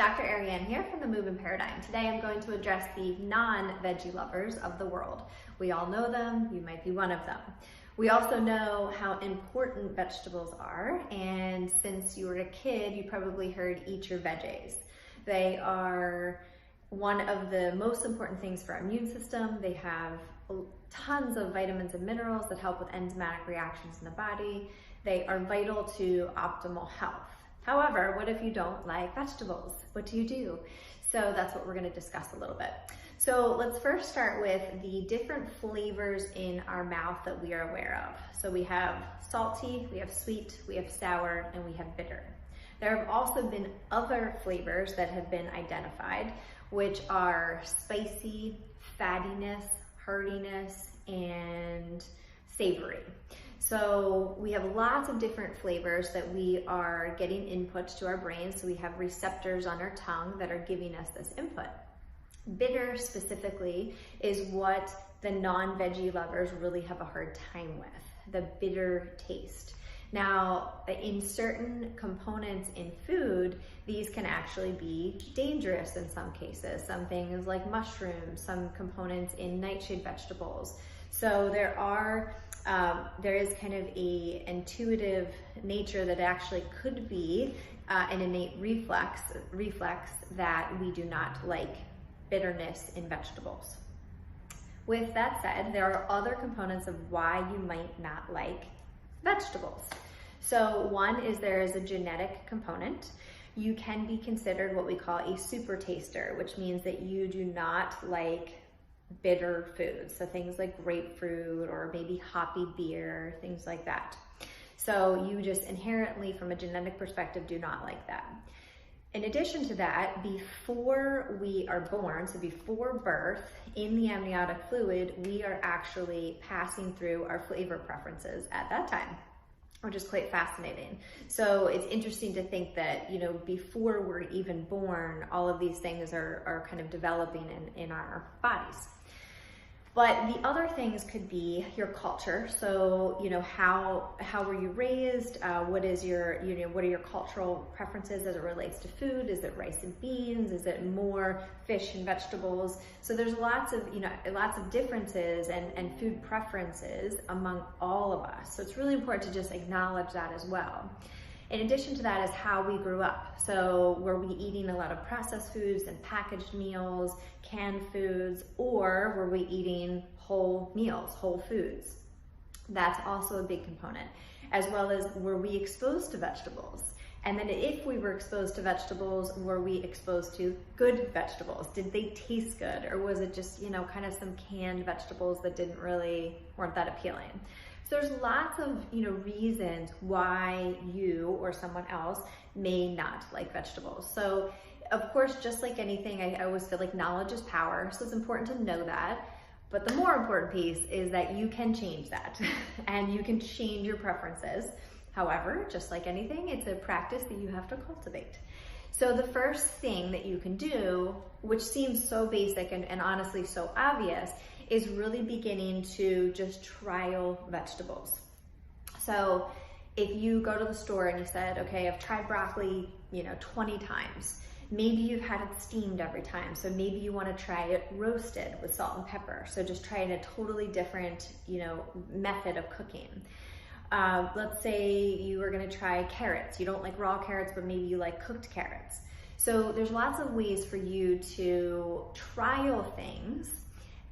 Dr. Arianne here from the Movement Paradigm. Today I'm going to address the non-veggie lovers of the world. We all know them, you might be one of them. We also know how important vegetables are, and since you were a kid, you probably heard eat your veggies. They are one of the most important things for our immune system. They have tons of vitamins and minerals that help with enzymatic reactions in the body. They are vital to optimal health. However, what if you don't like vegetables? What do you do? So that's what we're going to discuss a little bit. So let's first start with the different flavors in our mouth that we are aware of. So we have salty, we have sweet, we have sour, and we have bitter. There have also been other flavors that have been identified, which are spicy, fattiness, heartiness, and savory. So we have lots of different flavors that we are getting input to our brain. So we have receptors on our tongue that are giving us this input. Bitter specifically is what the non-veggie lovers really have a hard time with, the bitter taste. Now, in certain components in food, these can actually be dangerous in some cases. Some things like mushrooms, some components in nightshade vegetables. So there is kind of a intuitive nature that actually could be an innate reflex that we do not like bitterness in vegetables. With that said, there are other components of why you might not like vegetables. So one is there is a genetic component. You can be considered what we call a super taster, which means that you do not like bitter foods. So things like grapefruit or maybe hoppy beer, things like that. So you just inherently, from a genetic perspective, do not like that. In addition to that, before we are born, so before birth, in the amniotic fluid, we are actually passing through our flavor preferences at that time, which is quite fascinating. So it's interesting to think that, before we're even born, all of these things are kind of developing in our bodies. But the other things could be your culture. So, how were you raised? What are your cultural preferences as it relates to food? Is it rice and beans? Is it more fish and vegetables? So there's lots of differences and food preferences among all of us. So it's really important to just acknowledge that as well. In addition to that is how we grew up. So were we eating a lot of processed foods and packaged meals, canned foods, or were we eating whole meals, whole foods? That's also a big component, as well as were we exposed to vegetables? And then if we were exposed to vegetables, were we exposed to good vegetables? Did they taste good? Or was it just, kind of some canned vegetables that weren't that appealing? So there's lots of, reasons why you or someone else may not like vegetables. So of course, just like anything, I always feel like knowledge is power. So it's important to know that. But the more important piece is that you can change that and you can change your preferences. However, just like anything, it's a practice that you have to cultivate. So the first thing that you can do, which seems so basic and honestly so obvious, is really beginning to just trial vegetables. So if you go to the store and you said, okay, I've tried broccoli, 20 times, maybe you've had it steamed every time. So maybe you want to try it roasted with salt and pepper. So just trying a totally different, method of cooking. Let's say you were going to try carrots. You don't like raw carrots, but maybe you like cooked carrots. So there's lots of ways for you to trial things.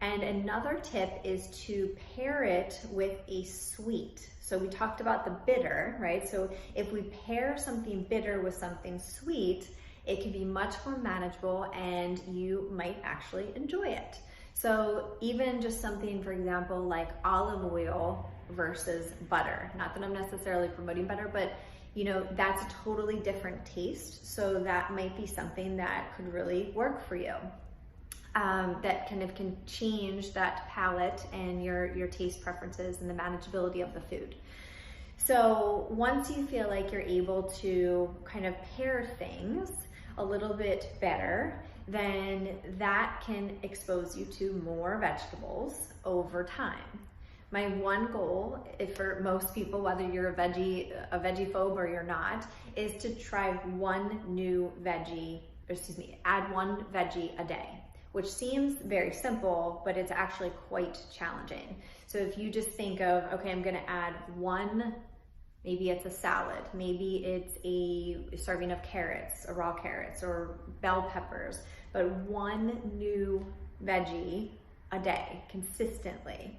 And another tip is to pair it with a sweet. So we talked about the bitter, right? So if we pair something bitter with something sweet, it can be much more manageable and you might actually enjoy it. So even just something, for example, like olive oil versus butter. Not that I'm necessarily promoting butter, but that's a totally different taste. So that might be something that could really work for you. That kind of can change that palate and your taste preferences and the manageability of the food. So once you feel like you're able to kind of pair things a little bit better, then that can expose you to more vegetables over time. My one goal for most people, whether you're a veggie phobe or you're not, is to try one new veggie add one veggie a day, which seems very simple, but it's actually quite challenging. So if you just think of, okay, I'm gonna add one, maybe it's a salad, maybe it's a serving of carrots, or raw carrots, or bell peppers, but one new veggie a day consistently.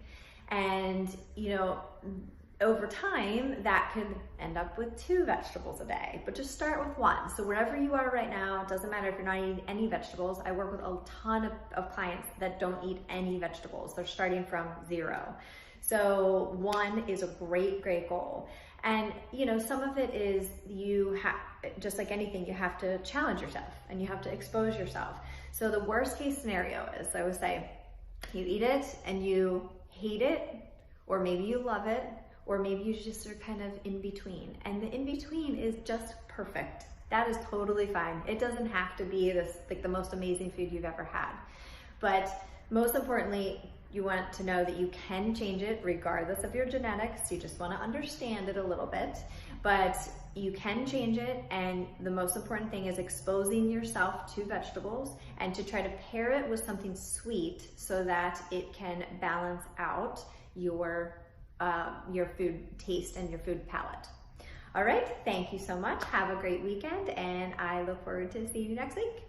And over time, that could end up with 2 vegetables a day, but just start with 1. So wherever you are right now, it doesn't matter if you're not eating any vegetables. I work with a ton of clients that don't eat any vegetables. They're starting from 0. So 1 is a great goal. And some of it is just like anything, you have to challenge yourself and you have to expose yourself. So the worst case scenario is, I would say, you eat it and you hate it, or maybe you love it, or maybe you just are kind of in between. And the in between is just perfect. That is totally fine. It doesn't have to be this like the most amazing food you've ever had. But most importantly, you want to know that you can change it regardless of your genetics. You just want to understand it a little bit, but you can change it. And the most important thing is exposing yourself to vegetables and to try to pair it with something sweet so that it can balance out your food taste and your food palate. All right, thank you so much. Have a great weekend, and I look forward to seeing you next week.